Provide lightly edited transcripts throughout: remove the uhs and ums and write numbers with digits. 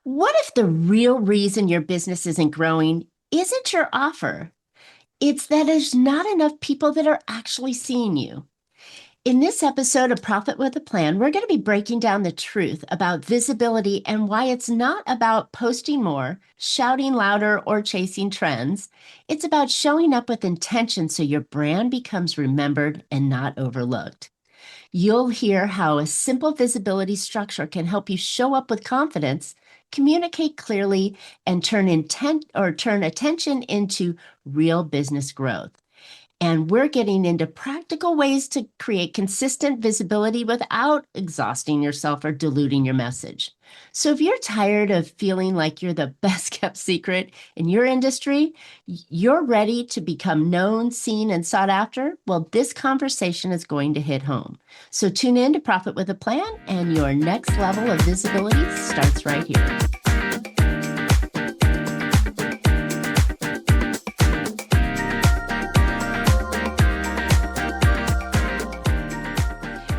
What if the real reason your business isn't growing isn't your offer? It's that there's not enough people that are actually seeing you. In this episode of Profit with a Plan, we're going to be breaking down the truth about visibility and why it's not about posting more, shouting louder, or chasing trends. It's about showing up with intention so your brand becomes remembered and not overlooked. You'll hear how a simple visibility structure can help you show up with confidence, communicate clearly, and turn attention into real business growth. And we're getting into practical ways to create consistent visibility without exhausting yourself or diluting your message. So if you're tired of feeling like you're the best kept secret in your industry, you're ready to become known, seen, and sought after, well, this conversation is going to hit home. So tune in to Profit with a Plan, and your next level of visibility starts right here.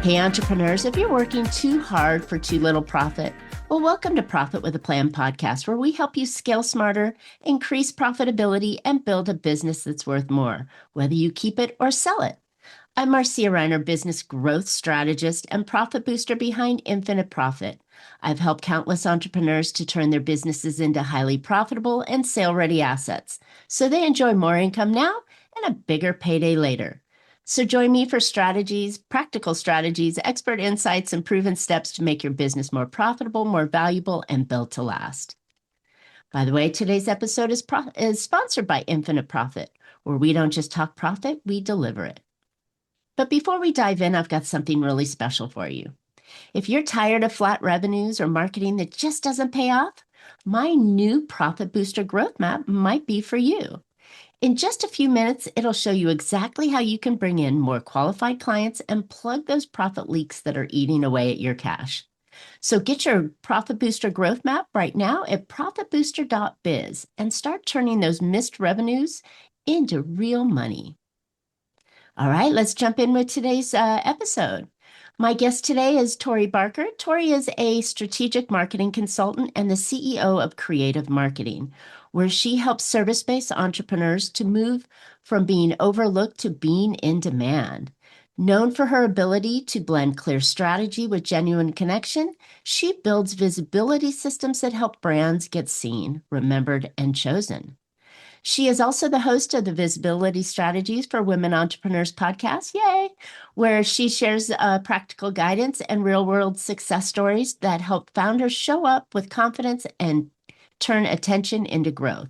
Hey, entrepreneurs, if you're working too hard for too little profit, well, welcome to Profit with a Plan podcast, where we help you scale smarter, increase profitability, and build a business that's worth more, whether you keep it or sell it. I'm Marcia, Riner, business growth strategist and profit booster behind Infinite Profit. I've helped countless entrepreneurs to turn their businesses into highly profitable and sale-ready assets, so they enjoy more income now and a bigger payday later. So join me for strategies, practical strategies, expert insights, and proven steps to make your business more profitable, more valuable, and built to last. By the way, today's episode is sponsored by Infinite Profit, where we don't just talk profit, we deliver it. But before we dive in, I've got something really special for you. If you're tired of flat revenues or marketing that just doesn't pay off, my new Profit Booster Growth Map might be for you. In just a few minutes, it'll show you exactly how you can bring in more qualified clients and plug those profit leaks that are eating away at your cash. So get your Profit Booster Growth Map right now at profitbooster.biz and start turning those missed revenues into real money. All right, let's jump in with today's episode. My guest today is Tori Barker. Tori is a strategic marketing consultant and the CEO of Creative Marketing, where she helps service-based entrepreneurs to move from being overlooked to being in demand. Known for her ability to blend clear strategy with genuine connection, she builds visibility systems that help brands get seen, remembered, and chosen. She is also the host of the Visibility Strategies for Women Entrepreneurs podcast, yay, where she shares practical guidance and real-world success stories that help founders show up with confidence and turn attention into growth.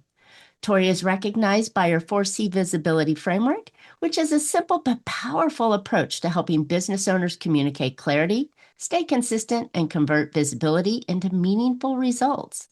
Tori is recognized by her 4C Visibility Framework, which is a simple but powerful approach to helping business owners communicate clarity, stay consistent, and convert visibility into meaningful results.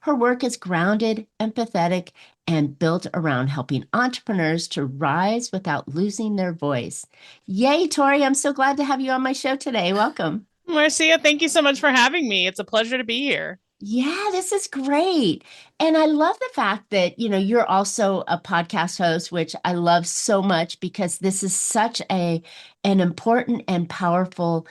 Her work is grounded, empathetic, and built around helping entrepreneurs to rise without losing their voice. Yay, Tori, I'm so glad to have you on my show today. Welcome. Marcia, thank you so much for having me. It's a pleasure to be here. Yeah, this is great. And I love the fact that, you're also a podcast host, which I love so much because this is such an important and powerful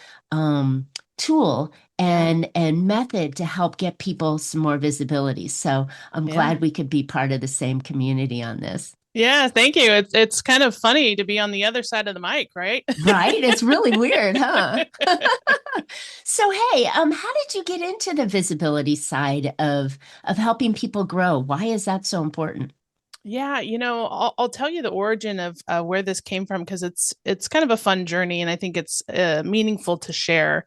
tool Yeah. and method to help get people some more visibility. So I'm Yeah. glad we could be part of the same community on this. Yeah, thank you. It's kind of funny to be on the other side of the mic, right? Right? It's really weird, huh? So, hey, how did you get into the visibility side of helping people grow? Why is that so important? Yeah, I'll tell you the origin of where this came from because it's kind of a fun journey, and I think it's meaningful to share.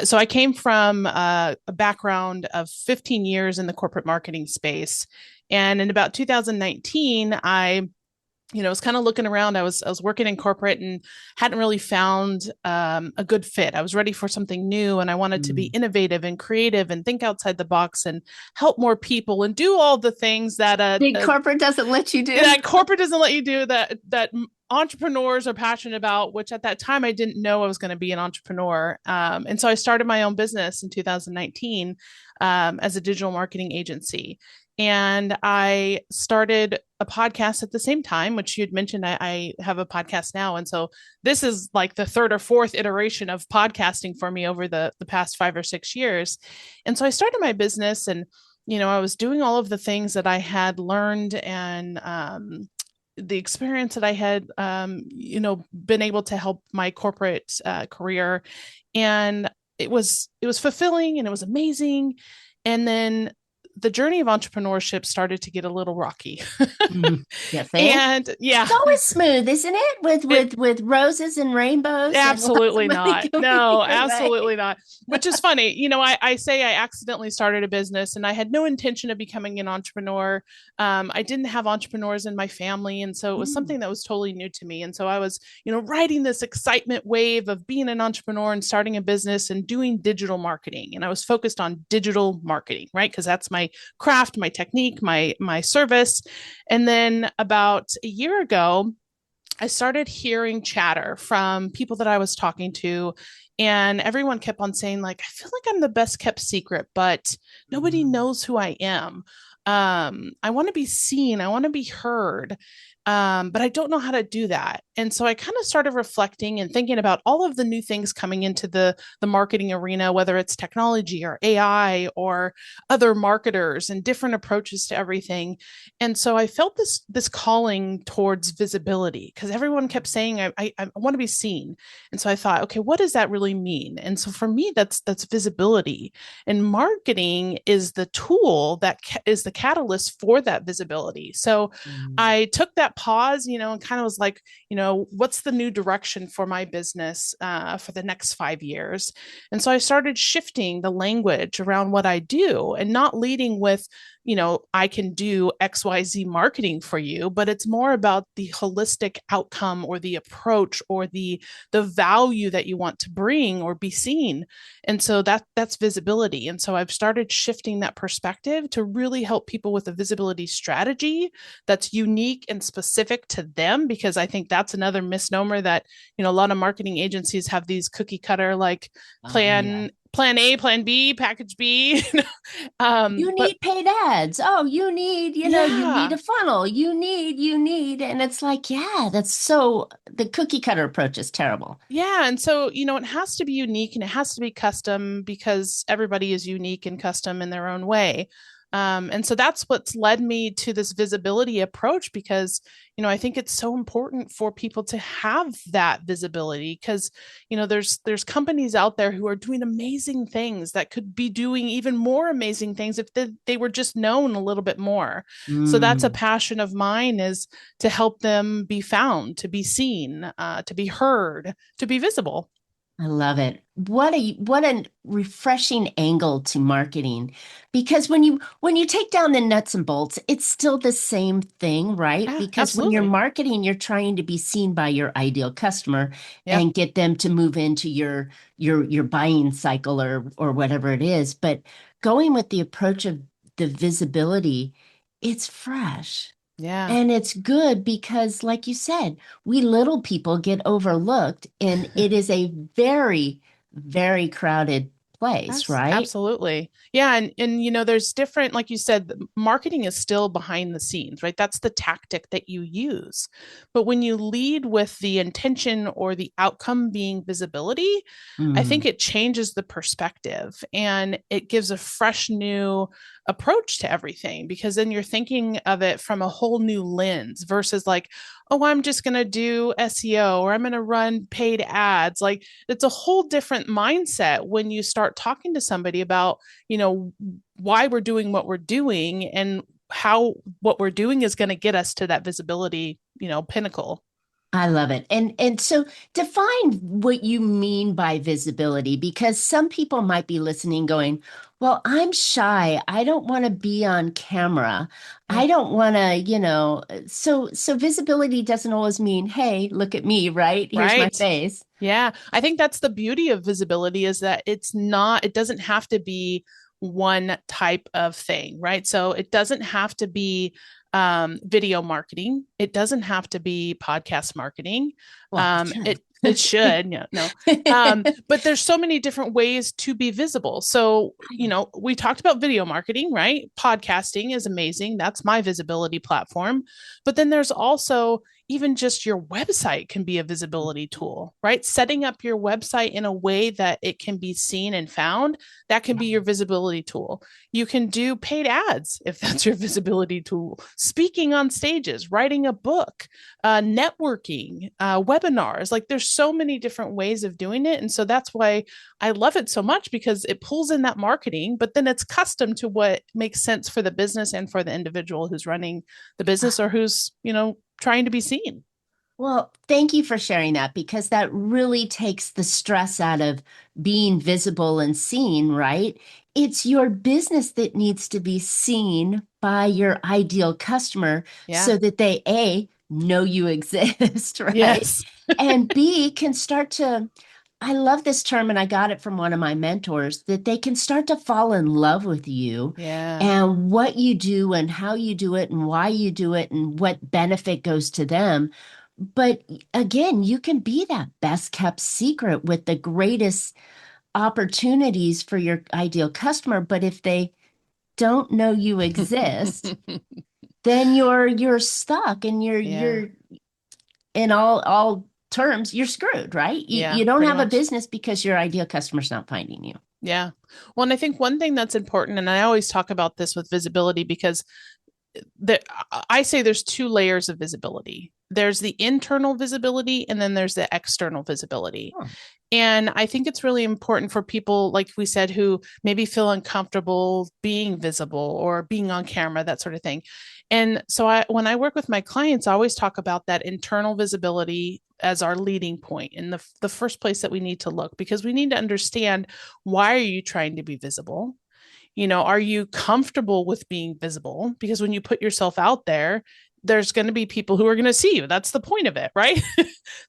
So I came from a background of 15 years in the corporate marketing space, and in about 2019, I was kind of looking around. I was working in corporate and hadn't really found a good fit. I was ready for something new, and I wanted to be Mm. innovative and creative and think outside the box and help more people and do all the things that Big corporate doesn't let you do. that corporate doesn't let you do. That entrepreneurs are passionate about. Which at that time I didn't know I was going to be an entrepreneur, and so I started my own business in 2019 as a digital marketing agency. And I started a podcast at the same time, which you'd mentioned. I have a podcast now. And so this is like the third or fourth iteration of podcasting for me over the past 5 or 6 years. And so I started my business, and, I was doing all of the things that I had learned, and the experience that I had, been able to help my corporate career. And it was fulfilling and it was amazing. And then the journey of entrepreneurship started to get a little rocky. You think? And yeah, It's always smooth, isn't it? With it, with with roses and rainbows and lots of absolutely money not. going No, your way. absolutely not. Which is funny. I say I accidentally started a business and I had no intention of becoming an entrepreneur. I didn't have entrepreneurs in my family. And so it was Mm. something that was totally new to me. And so I was, riding this excitement wave of being an entrepreneur and starting a business and doing digital marketing. And I was focused on digital marketing, right? Because that's my craft, my technique, my service. And then about a year ago, I started hearing chatter from people that I was talking to, and everyone kept on saying, like, I feel like I'm the best kept secret, but nobody knows who I am. I want to be seen, I want to be heard. But I don't know how to do that. And so I kind of started reflecting and thinking about all of the new things coming into the marketing arena, whether it's technology or AI or other marketers and different approaches to everything. And so I felt this calling towards visibility, because everyone kept saying, I want to be seen. And so I thought, okay, what does that really mean? And so for me, that's visibility. And marketing is the tool that is the catalyst for that visibility. So Mm. I took that pause, and kind of was like, what's the new direction for my business for the next 5 years? And so I started shifting the language around what I do, and not leading with, I can do XYZ marketing for you, but it's more about the holistic outcome or the approach or the value that you want to bring or be seen. And so that's visibility. And so I've started shifting that perspective to really help people with a visibility strategy that's unique and specific to them, because I think that's another misnomer that, a lot of marketing agencies have these cookie cutter, like, Oh, yeah. plan A, plan B, package B. You But need paid ads. Oh, you need yeah, a funnel. You need. And it's like, yeah, the cookie cutter approach is terrible. yeah. And so, it has to be unique and it has to be custom, because everybody is unique and custom in their own way. And so that's what's led me to this visibility approach, because, I think it's so important for people to have that visibility, because, there's companies out there who are doing amazing things that could be doing even more amazing things if they were just known a little bit more. So that's a Mm. passion of mine, is to help them be found, to be seen, to be heard, to be visible. I love it. What a refreshing angle to marketing. Because when you take down the nuts and bolts, it's still the same thing, right? Yeah, Because when you're absolutely. marketing, you're trying to be seen by your ideal customer Yeah. and get them to move into your buying cycle or whatever it is. But going with the approach of the visibility, it's fresh. Yeah. And it's good because, like you said, we little people get overlooked, and it is a very, very crowded place, right? Absolutely. Yeah. And there's different, like you said, marketing is still behind the scenes, right? That's the tactic that you use. But when you lead with the intention or the outcome being visibility, I think Mm. it changes the perspective and it gives a fresh new approach to everything, because then you're thinking of it from a whole new lens versus like, oh, I'm just going to do SEO or I'm going to run paid ads. Like, it's a whole different mindset when you start talking to somebody about, why we're doing what we're doing and how what we're doing is going to get us to that visibility, pinnacle. I love it. And so define what you mean by visibility, because some people might be listening going, well, I'm shy. I don't want to be on camera. Yeah. I don't want to, so visibility doesn't always mean, hey, look at me, right? Here's my Right. face. Yeah, I think that's the beauty of visibility, is that it doesn't have to be one type of thing, right? So it doesn't have to be video marketing. It doesn't have to be podcast marketing. Well, it should. It should. Yeah, no. But there's so many different ways to be visible. So, we talked about video marketing, right? Podcasting is amazing. That's my visibility platform. But then there's also even just your website can be a visibility tool, right? Setting up your website in a way that it can be seen and found, that can be your visibility tool. You can do paid ads if that's your visibility tool, speaking on stages, writing a book, networking, webinars. Like there's so many different ways of doing it. And so that's why I love it so much, because it pulls in that marketing, but then it's custom to what makes sense for the business and for the individual who's running the business or who's, trying to be seen. Well, thank you for sharing that because that really takes the stress out of being visible and seen, right? It's your business that needs to be seen by your ideal customer Yeah. so that they, A, know you exist, right? Yes. And B, can start to, I love this term, and I got it from one of my mentors, that they can start to fall in love with you Yeah. and what you do and how you do it and why you do it and what benefit goes to them. But again, you can be that best kept secret with the greatest opportunities for your ideal customer. But if they don't know you exist, then you're stuck and you're Yeah. you're in all terms, you're screwed, right? Yeah, You don't pretty have a much. business because your ideal customer's not finding you. Yeah. Well, and I think one thing that's important, and I always talk about this with visibility because the, I say there's two layers of visibility. There's the internal visibility and then there's the external visibility. Oh. And I think it's really important for people, like we said, who maybe feel uncomfortable being visible or being on camera, that sort of thing. And so when I work with my clients, I always talk about that internal visibility as our leading point in the first place that we need to look, because we need to understand, why are you trying to be visible? Are you comfortable with being visible? Because when you put yourself out there, there's going to be people who are going to see you. That's the point of it, right?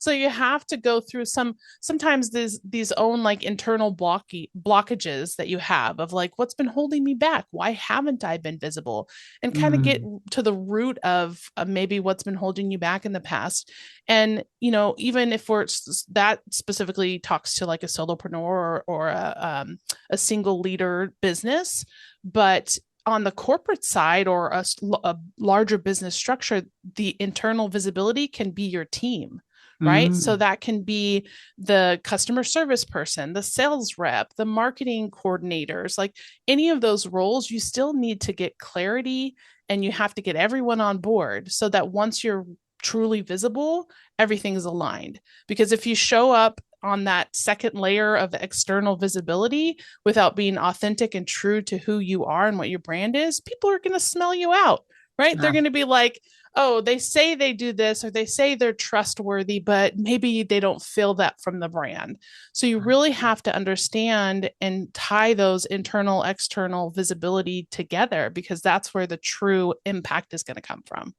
So you have to go through sometimes these own like internal blockages that you have of like, what's been holding me back? Why haven't I been visible? And kind of get Mm. to the root of maybe what's been holding you back in the past. And, even if that specifically talks to like a solopreneur or a single leader business, but on the corporate side or a larger business structure, the internal visibility can be your team, right? So Mm. that can be the customer service person, the sales rep, the marketing coordinators, like any of those roles, you still need to get clarity and you have to get everyone on board so that once you're truly visible, everything is aligned. Because if you show up on that second layer of external visibility without being authentic and true to who you are and what your brand is, people are going to smell you out, right? They're going to be like, oh, they say they do this or they say they're trustworthy, but maybe they don't feel that from the brand. So you really have to understand and tie those internal, external visibility together, because that's where the true impact is going to come from.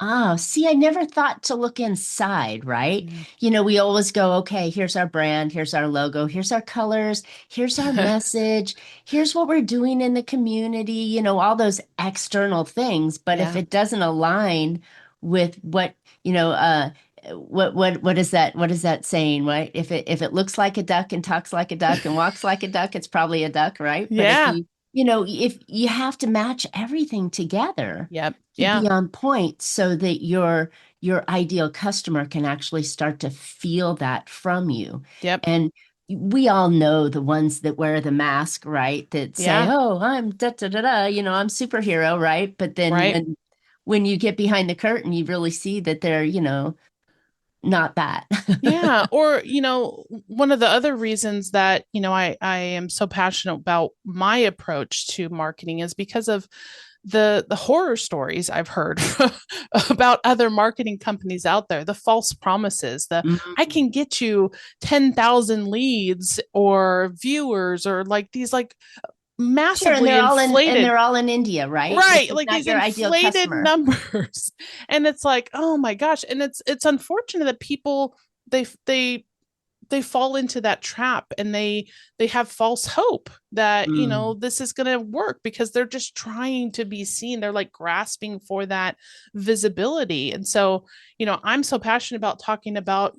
Oh, see, I never thought to look inside, right? Yeah. We always go, okay, here's our brand, here's our logo, here's our colors, here's our message, here's what we're doing in the community, all those external things. But if Yeah. it doesn't align with what, what is that? What is that saying, right? If it looks like a duck and talks like a duck and walks like a duck, it's probably a duck, right? But if Yeah. if you have to match everything together Yep. to Yeah. be on point so that your ideal customer can actually start to feel that from you. Yep. And we all know the ones that wear the mask, right? That say, Yeah. "Oh, I'm da da da da," I'm superhero, right? But then Right. when you get behind the curtain, you really see that they're, not that. Yeah. Or, one of the other reasons that, I am so passionate about my approach to marketing is because of the horror stories I've heard about other marketing companies out there, the false promises, the I Mm. can get you 10,000 leads or viewers, or like these like Sure, and massively they're inflated. all in India, right? Which Right, is like not these your ideal inflated customer. numbers. And it's like, oh my gosh. And it's unfortunate that people they they fall into that trap, and they have false hope that Mm. this is going to work, because they're just trying to be seen. They're like grasping for that visibility. And so I'm so passionate about talking about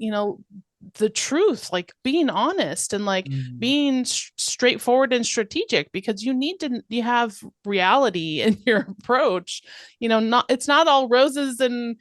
the truth, like being honest and like Mm. being straightforward and strategic, because you have reality in your approach. Not it's not all roses and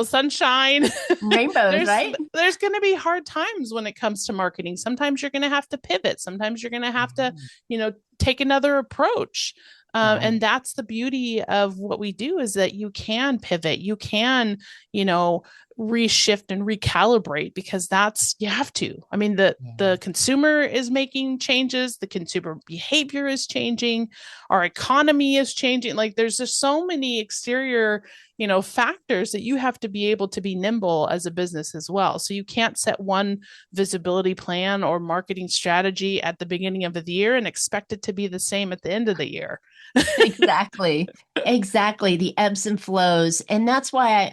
sunshine. Rainbows, there's right? there's going to be hard times when it comes to marketing. Sometimes you're going to have to pivot. Sometimes you're going to have to, Mhm. take another approach. And Right. that's the beauty of what we do, is that you can pivot, you can, you know, reshift and recalibrate, because that's, you have to. I mean, the Yeah. consumer is making changes, the consumer behavior is changing, our economy is changing. Like there's just so many exterior, factors that you have to be able to be nimble as a business as well. So you can't set one visibility plan or marketing strategy at the beginning of the year and expect it to be the same at the end of the year. Exactly. Exactly. The ebbs and flows. And that's why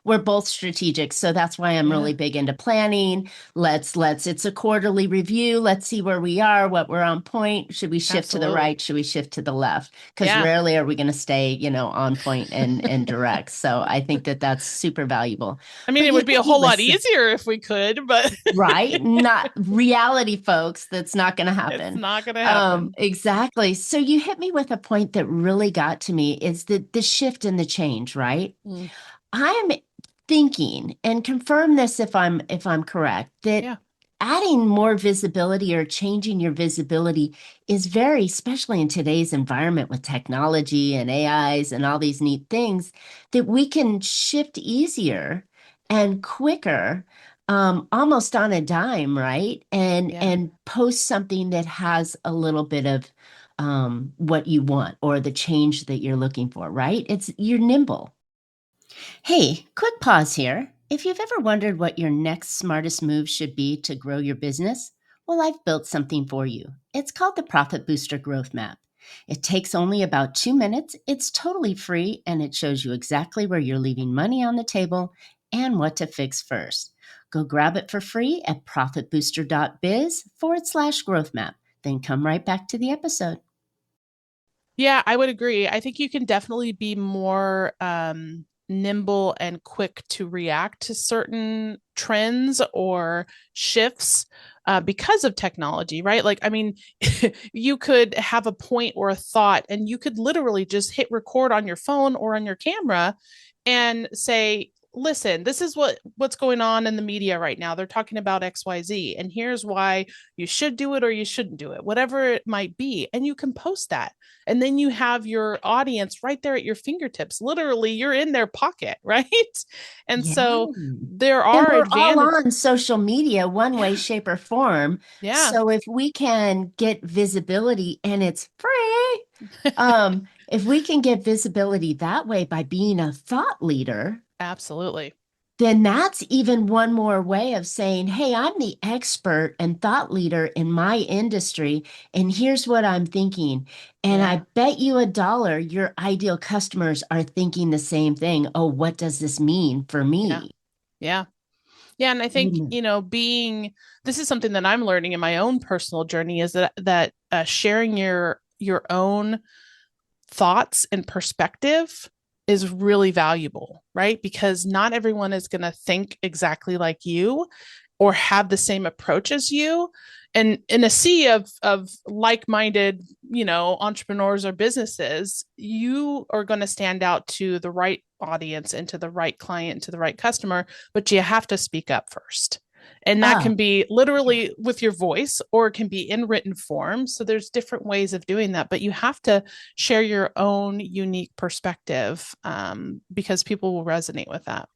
we're both strategic. So that's why I'm Yeah, really big into planning. It's a quarterly review. Let's see where we are, what we're on point. Should we shift to the absolutely. right? Should we shift to the left? Because Yeah. rarely are we going to stay, on point and direct. So I think that that's super valuable. I mean, But it you would be a hit me whole with lot easier if we could, but right? Not reality, folks. That's not going to it's happen. not going to happen. Exactly. So you hit me with a point that really got to me is the shift and the change, right? Mm, I'm thinking, and confirm this if I'm correct, that yeah. adding more visibility or changing your visibility is very, especially in today's environment with technology and AIs and all these neat things, that we can shift easier and quicker, almost on a dime, right? And Yeah. and post something that has a little bit of what you want or the change that you're looking for, right? You're nimble. Hey, quick pause here. If you've ever wondered what your next smartest move should be to grow your business, well, I've built something for you. It's called the Profit Booster Growth Map. It takes only about 2 minutes, it's totally free, and it shows you exactly where you're leaving money on the table and what to fix first. Go grab it for free at profitbooster.biz/growth map. Then come right back to the episode. Yeah, I would agree. I think you can definitely be more nimble and quick to react to certain trends or shifts because of technology, right? Like, I mean, you could have a point or a thought, and you could literally just hit record on your phone or on your camera and say, listen, this is what's going on in the media right now. They're talking about XYZ, and here's why you should do it or you shouldn't do it, whatever it might be. And you can post that. And then you have your audience right there at your fingertips. Literally, you're in their pocket, right? And Yeah. so there And are we're all advantages. on social media one way, Yeah. shape, or form. Yeah. So if we can get visibility and it's free, if we can get visibility that way by being a thought leader, Absolutely. then that's even one more way of saying, hey, I'm the expert and thought leader in my industry, and here's what I'm thinking. And I Yeah. bet you $1 your ideal customers are thinking the same thing. Oh, what does this mean for Yeah. me? Yeah. Yeah, and I think, Amen. being this is something that I'm learning in my own personal journey, is that sharing your own thoughts and perspective is really valuable, right? Because not everyone is going to think exactly like you or have the same approach as you. And in a sea of like-minded, entrepreneurs or businesses, you are going to stand out to the right audience and to the right client and to the right customer, but you have to speak up first. And that Oh, can be yeah. literally with your voice, or it can be in written form. So there's different ways of doing that, but you have to share your own unique perspective, because people will resonate with that.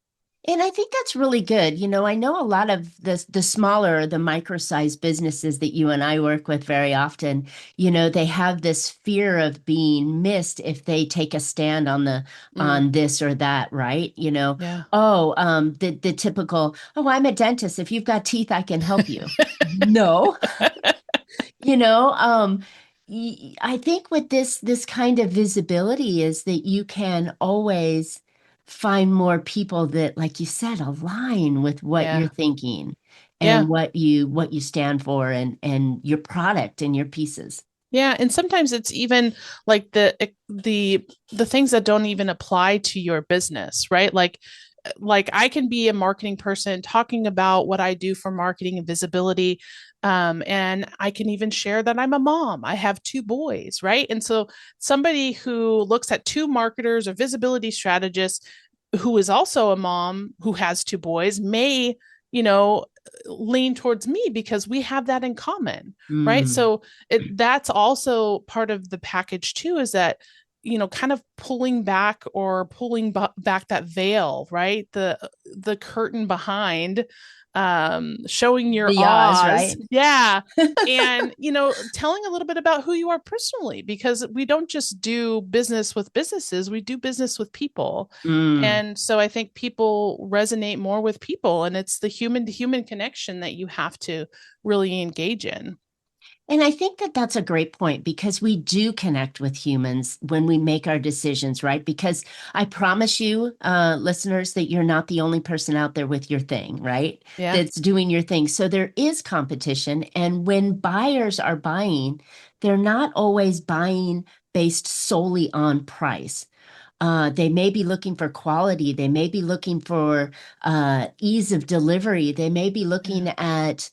And I think that's really good. I know a lot of the smaller, the micro-sized businesses that you and I work with very often, they have this fear of being missed if they take a stand Mm, on this or that, right? yeah. Oh, the typical, oh, I'm a dentist. If you've got teeth, I can help you. No. You know, I think with this kind of visibility is that you can always find more people that, like you said, align with what you're Yeah. thinking Yeah. and what you stand for and your product and your pieces. Yeah, and sometimes it's even like the things that don't even apply to your business, right? Like like I can be a marketing person talking about what I do for marketing and visibility. And I can even share that I'm a mom. I have two boys, right? And so somebody who looks at two marketers or visibility strategists who is also a mom who has two boys may, you know, lean towards me because we have that in common, right? Mm. So that's also part of the package too, is that kind of pulling back or pulling back that veil, right? The curtain behind, showing your The Oz, ahs. right? Yeah. And, telling a little bit about who you are personally, because we don't just do business with businesses, we do business with people. Mm. And so I think people resonate more with people, and it's the human to human connection that you have to really engage in. And I think that that's a great point because we do connect with humans when we make our decisions, right? Because I promise you, listeners, that you're not the only person out there with your thing, right? Yeah. That's doing your thing. So there is competition. And when buyers are buying, they're not always buying based solely on price. They may be looking for quality. They may be looking for ease of delivery. They may be looking at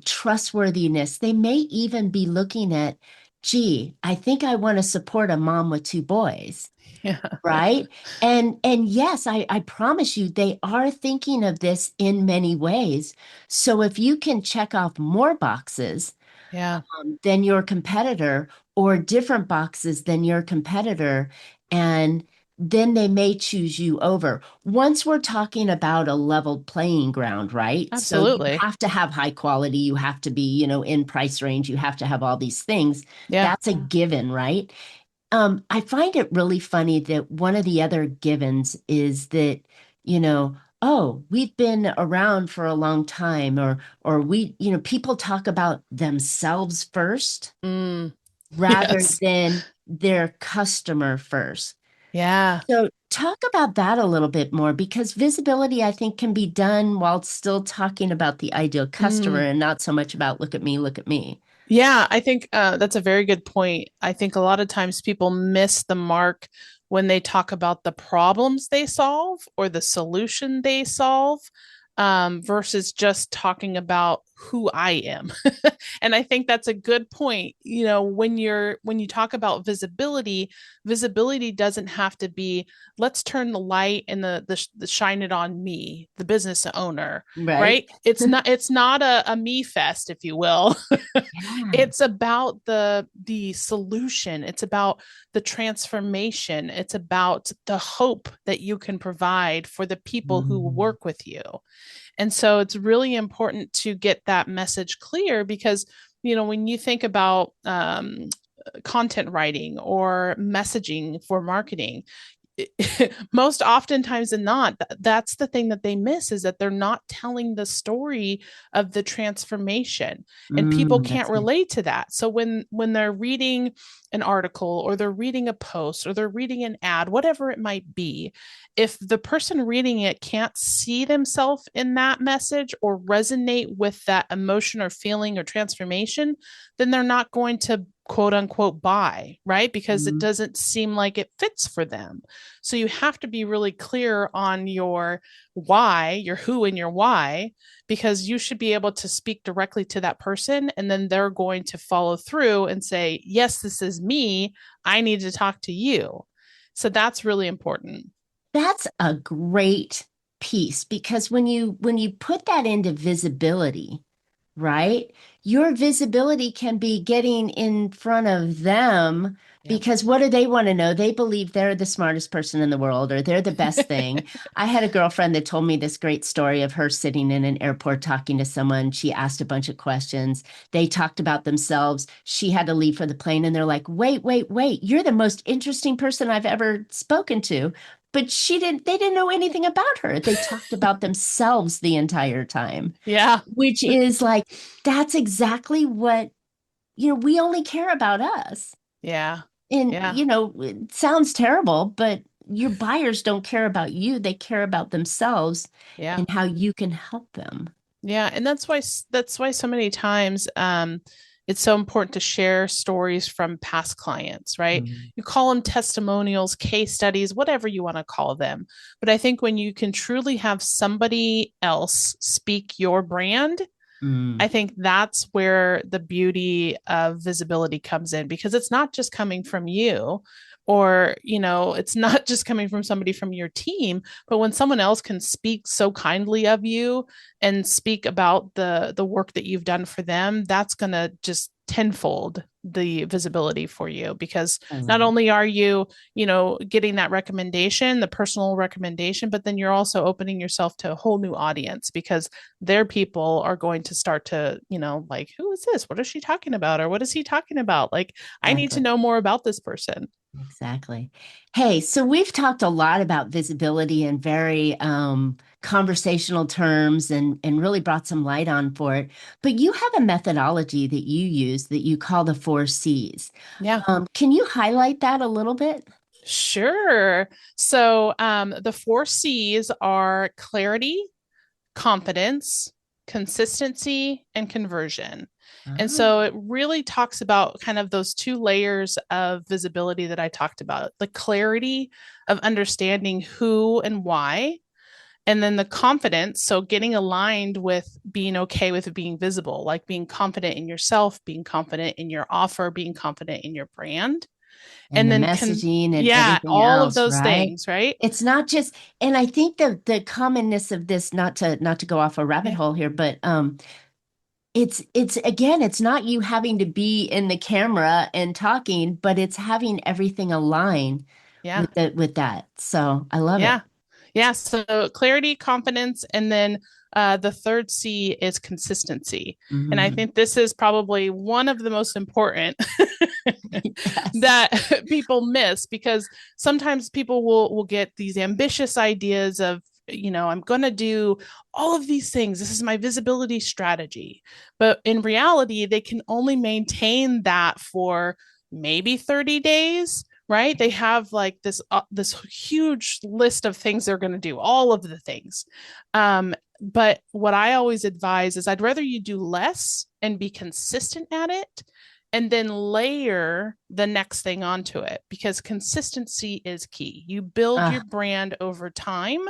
trustworthiness. They may even be looking at, gee, I think I want to support a mom with two boys, Yeah. right? And yes, I promise you, they are thinking of this in many ways. So if you can check off more boxes Yeah. than your competitor or different boxes than your competitor, and then they may choose you over. Once we're talking about a leveled playing ground, right? So you Absolutely. have to have high quality, you have to be, in price range, you have to have all these things. Yeah. That's a given, right? I find it really funny that one of the other givens is that, oh, we've been around for a long time, or people talk about themselves first Mm, rather yes. than their customer first. Yeah. So talk about that a little bit more because visibility, I think, can be done while still talking about the ideal customer Mm. and not so much about look at me, look at me. Yeah, I think that's a very good point. I think a lot of times people miss the mark when they talk about the problems they solve or the solution they solve, versus just talking about who I am. And I think that's a good point. When you talk about visibility, visibility doesn't have to be let's turn the light and the shine it on me, the business owner, Right? right? It's not a me fest, if you will. Yeah. It's about the solution. It's about the transformation. It's about the hope that you can provide for the people who Mm. work with you. And so it's really important to get that message clear because, when you think about content writing or messaging for marketing, most oftentimes than not, that's the thing that they miss, is that they're not telling the story of the transformation, and people can't That's good. relate to that. So when they're reading an article or they're reading a post or they're reading an ad, whatever it might be, if the person reading it can't see themselves in that message or resonate with that emotion or feeling or transformation, then they're not going to quote unquote buy, right? Because it Mm. doesn't seem like it fits for them. So you have to be really clear on your why, your who and your why, because you should be able to speak directly to that person. And then they're going to follow through and say, yes, this is me. I need to talk to you. So that's really important. That's a great piece because when you put that into visibility, right? Your visibility can be getting in front of them Yeah. because what do they want to know? They believe they're the smartest person in the world or they're the best thing. I had a girlfriend that told me this great story of her sitting in an airport talking to someone. She asked a bunch of questions. They talked about themselves. She had to leave for the plane, and they're like, wait, wait, wait, you're the most interesting person I've ever spoken to. But they didn't know anything about her. They talked about themselves the entire time, Yeah. which is like, that's exactly what, we only care about us. Yeah. And, Yeah. it sounds terrible, but your buyers don't care about you. They care about themselves Yeah. and how you can help them. Yeah, and that's why so many times, It's so important to share stories from past clients, right? Mm. You call them testimonials, case studies, whatever you want to call them. But I think when you can truly have somebody else speak your brand, Mm. I think that's where the beauty of visibility comes in, because it's not just coming from you, or it's not just coming from somebody from your team, but when someone else can speak so kindly of you and speak about the work that you've done for them, that's going to just tenfold the visibility for you, because I not love it. only are you getting that recommendation, the personal recommendation, but then you're also opening yourself to a whole new audience, because their people are going to start to, like, who is this? What is she talking about? Or what is he talking about? Like, I need to Exactly. know more about this person. Exactly. Hey, so we've talked a lot about visibility in very conversational terms and really brought some light on for it. But you have a methodology that you use that you call the four C's. Yeah. Can you highlight that a little bit? Sure. So the four C's are clarity, confidence, consistency, and conversion. And Ah, so it really talks about kind of those two layers of visibility that I talked about, the clarity of understanding who and why, and then the confidence. So getting aligned with being okay with being visible, like being confident in yourself, being confident in your offer, being confident in your brand. and And the then messaging and yeah, everything all of else, those right? things, right? It's not just, and I think the commonness of this, not to go off a rabbit Yeah. hole here, but it's again, it's not you having to be in the camera and talking, but it's having everything align Yeah. with that. So I love it. Yeah. Yeah. So clarity, confidence, and then the third C is consistency. And I Mhm. think this is probably one of the most important Yes. that people miss, because sometimes people will get these ambitious ideas of, I'm going to do all of these things. This is my visibility strategy. But in reality, they can only maintain that for maybe 30 days, right? They have like this huge list of things they're going to do, all of the things. But what I always advise is I'd rather you do less and be consistent at it, and then layer the next thing onto it, because consistency is key. You build your Ah, brand over time.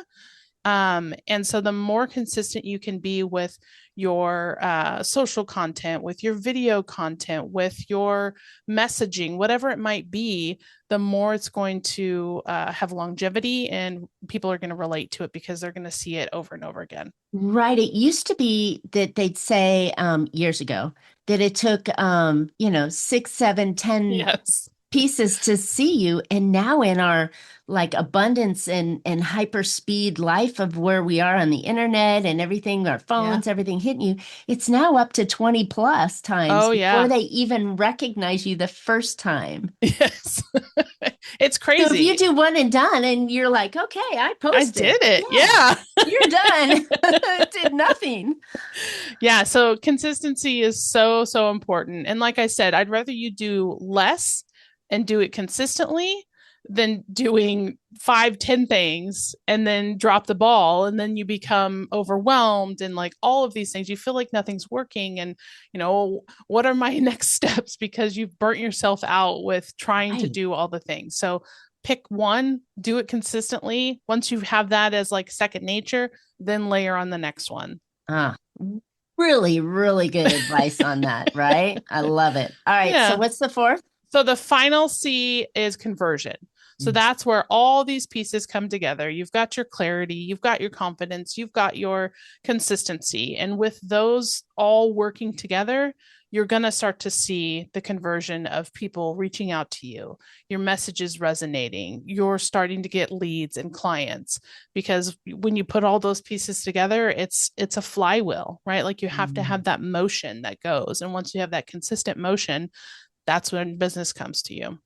And so the more consistent you can be with your social content, with your video content, with your messaging, whatever it might be, the more it's going to have longevity, and people are going to relate to it because they're going to see it over and over again. right. It used to be that they'd say years ago that it took 6, 7, 10 Yes. pieces to see you. And now in our like abundance and hyper speed life of where we are on the internet and everything, our Yeah. phones, everything hitting you, it's now up to 20 plus times Oh, before yeah. they even recognize you the first time. Yes. It's So if you crazy. do one and done and you're like, okay, I I posted, did it. yeah, Yeah. you're done. It did nothing. Yeah, so consistency is so, so important. And like I said, I'd rather you do less and do it consistently than doing 5, 10 things and then drop the ball, and then you become overwhelmed and like all of these things. You feel like nothing's working, and what are my next steps, because you've burnt yourself out with trying to Right. do all the things. So pick one, do it consistently. Once you have that as like second nature, then layer on the next one. Ah, really, really good advice on that, right? I love it. All right. So Yeah. what's the fourth? So the final C is conversion. So Mm. that's where all these pieces come together. You've got your clarity, you've got your confidence, you've got your consistency. And with those all working together, you're going to start to see the conversion of people reaching out to you. Your message is resonating. You're starting to get leads and clients, because when you put all those pieces together, it's a flywheel, right? Like you have to have Mm. that motion that goes. And once you have that consistent motion, that's when business comes to you.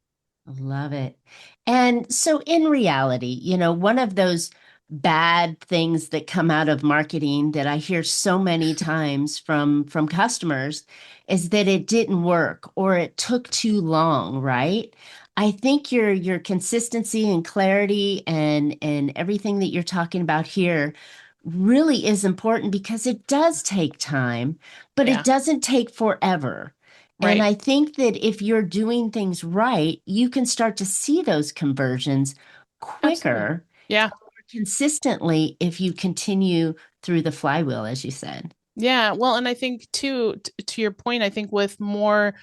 Love it. And so in reality, one of those bad things that come out of marketing that I hear so many times from customers is that it didn't work or it took too long, right? I think your consistency and clarity and everything that you're talking about here really is important because it does take time, but it Yeah. doesn't take forever. And Right. I think that if you're doing things right, you can start to see those conversions Absolutely. quicker, Yeah. consistently if you continue through the flywheel, as you said. Yeah, well, and I think too, to your point, I think with more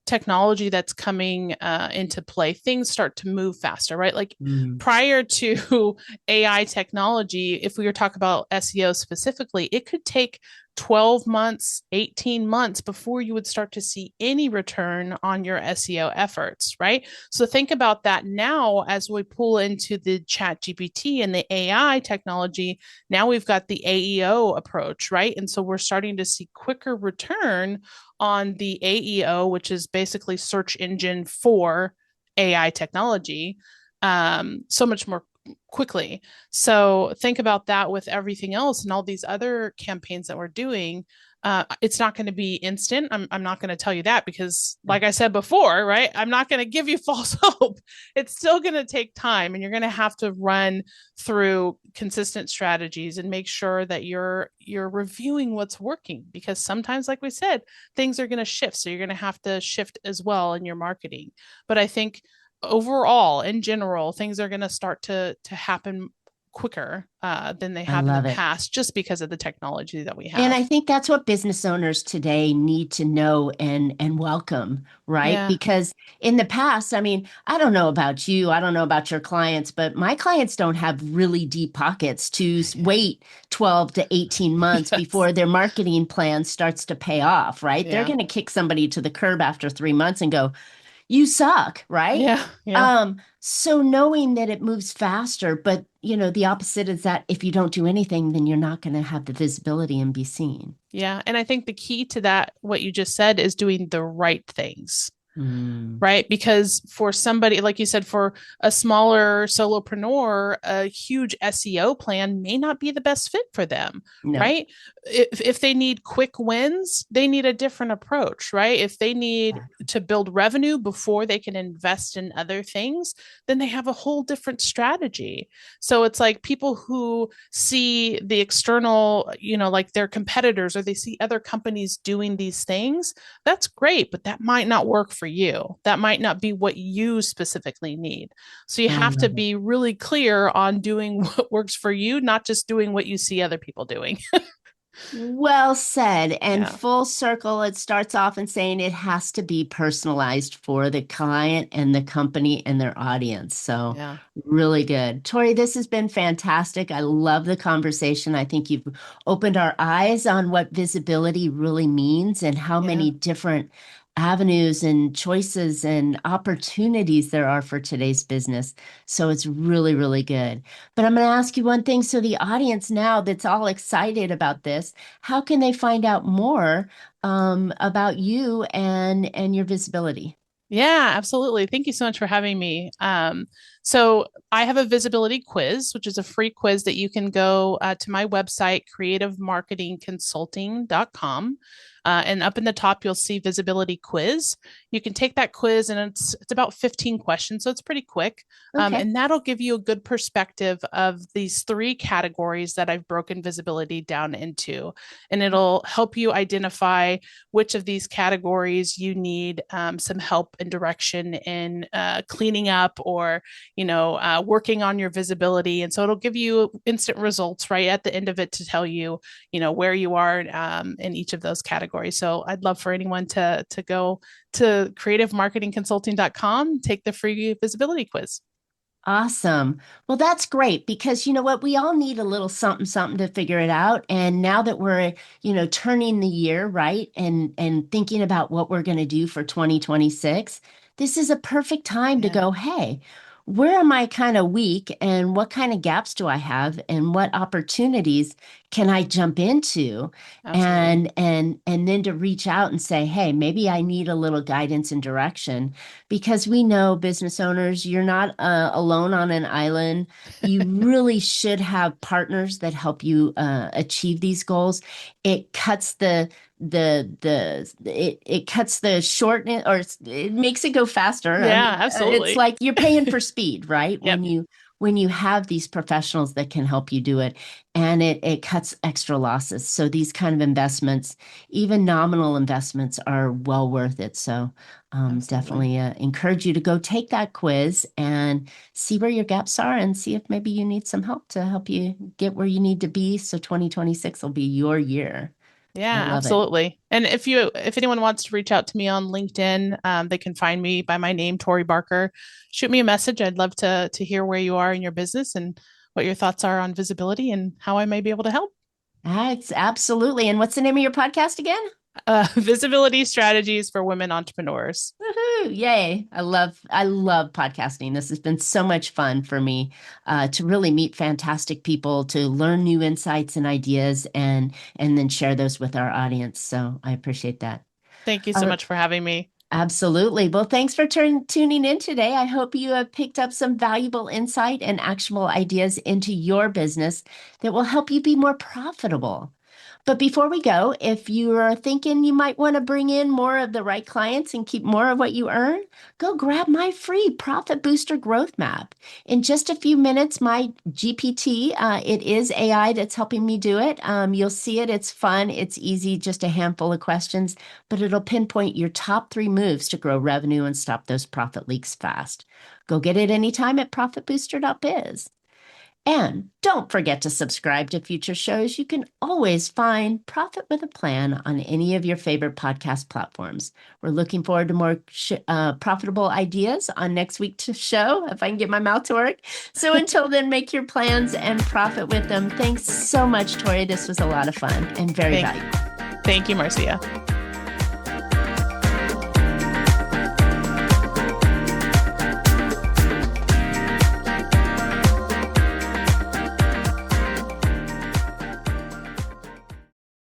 technology that's coming into play, things start to move faster, right? Like Mm. prior to AI technology, if we were talking about SEO specifically, it could take 12 months, 18 months before you would start to see any return on your SEO efforts, right? So think about that now as we pull into the chat GPT and the AI technology. Now we've got the AEO approach, right? And so we're starting to see quicker return on the AEO, which is basically search engine for AI technology, so much more quickly. So think about that with everything else and all these other campaigns that we're doing. It's not going to be instant. I'm not going to tell you that because, like I said before, right? I'm not going to give you false hope. It's still going to take time, and you're going to have to run through consistent strategies and make sure that you're reviewing what's working because sometimes, like we said, things are going to shift. So you're going to have to shift as well in your marketing. But I think overall, in general, things are going to start to happen quicker than they I have in the love it. past just because of the technology that we And have. I think that's what business owners today need to know and welcome, right? Yeah. Because in the past, I mean, I don't know about you, I don't know about your clients, but my clients don't have really deep pockets to wait 12 to 18 months Yes. before their marketing plan starts to pay off, right? They're Yeah. going to kick somebody to the curb after 3 months and go, you suck, right? Yeah. Yeah. So knowing that it moves faster, but the opposite is that if you don't do anything, then you're not going to have the visibility and be seen. Yeah. And I think the key to that, what you just said, is doing the right things. Mm, Right? Because for somebody, like you said, for a smaller solopreneur, a huge SEO plan may not be the best fit for them, no. right? If they need quick wins, they need a different approach, right? If they need to build revenue before they can invest in other things, then they have a whole different strategy. So it's like people who see the external, like their competitors or they see other companies doing these things, that's great, but that might not work for you. That might not be what you specifically need. So you I have to love it. be really clear on doing what works for you, not just doing what you see other people doing. Well said. And Yeah. full circle, it starts off in saying it has to be personalized for the client and the company and their audience. So, Yeah. really good. Tori, this has been fantastic. I love the conversation. I think you've opened our eyes on what visibility really means and how Yeah. many different avenues and choices and opportunities there are for today's business. So, it's really, really good. But I'm going to ask you one thing. So, the audience now that's all excited about this, how can they find out more about you and your visibility? Yeah, absolutely. Thank you so much for having me. So I have a visibility quiz, which is a free quiz that you can go to my website, creativemarketingconsulting.com. And up in the top, you'll see visibility quiz. You can take that quiz, and it's about 15 questions, so it's pretty quick. Okay. And that'll give you a good perspective of these three categories that I've broken visibility down into. And it'll help you identify which of these categories you need some help and direction in cleaning up or working on your visibility. And so it'll give you instant results right at the end of it to tell you where you are in each of those categories. So I'd love for anyone to go to creativemarketingconsulting.com, take the free visibility quiz. Awesome. Well, that's great because you know what? We all need a little something, something to figure it out. And now that we're, turning the year, right? And thinking about what we're going to do for 2026, this is a perfect time to Yeah, go, hey, where am I kind of weak and what kind of gaps do I have and what opportunities can I jump into? absolutely. And then to reach out and say, hey, maybe I need a little guidance and direction because we know business owners, you're not alone on an island. You really should have partners that help you achieve these goals. It cuts it cuts the shortness or it makes it go faster. I Yeah, mean, it's absolutely. like you're paying for speed, right? Yep. when you have these professionals that can help you do it, and it cuts extra losses. So these kind of investments, even nominal investments, are well worth it. So Absolutely. definitely encourage you to go take that quiz and see where your gaps are and see if maybe you need some help to help you get where you need to be. So 2026 will be your year. I Yeah, love it. absolutely. And if anyone wants to reach out to me on LinkedIn, they can find me by my name, Tori Barker. Shoot me a message. I'd love to hear where you are in your business and what your thoughts are on visibility and how I may be able to help. It's absolutely. And what's the name of your podcast again? Visibility strategies for women entrepreneurs. Woohoo! Yay! I love podcasting. This has been so much fun for me to really meet fantastic people, to learn new insights and ideas, and then share those with our audience. So I appreciate that. Thank you so Uh, much for having me. Absolutely. Well, thanks for tuning in today. I hope you have picked up some valuable insight and actionable ideas into your business that will help you be more profitable. But before we go, if you are thinking you might want to bring in more of the right clients and keep more of what you earn, go grab my free Profit Booster Growth Map. In just a few minutes, my GPT, it is AI that's helping me do it. You'll see it. It's fun. It's easy, just a handful of questions, but it'll pinpoint your top 3 moves to grow revenue and stop those profit leaks fast. Go get it anytime at profitbooster.biz. And don't forget to subscribe to future shows. You can always find Profit with a Plan on any of your favorite podcast platforms. We're looking forward to more profitable ideas on next week's show, if I can get my mouth to work. So until then, make your plans and profit with them. Thanks so much, Tori. This was a lot of fun and very Thank, valuable. thank you, Marcia.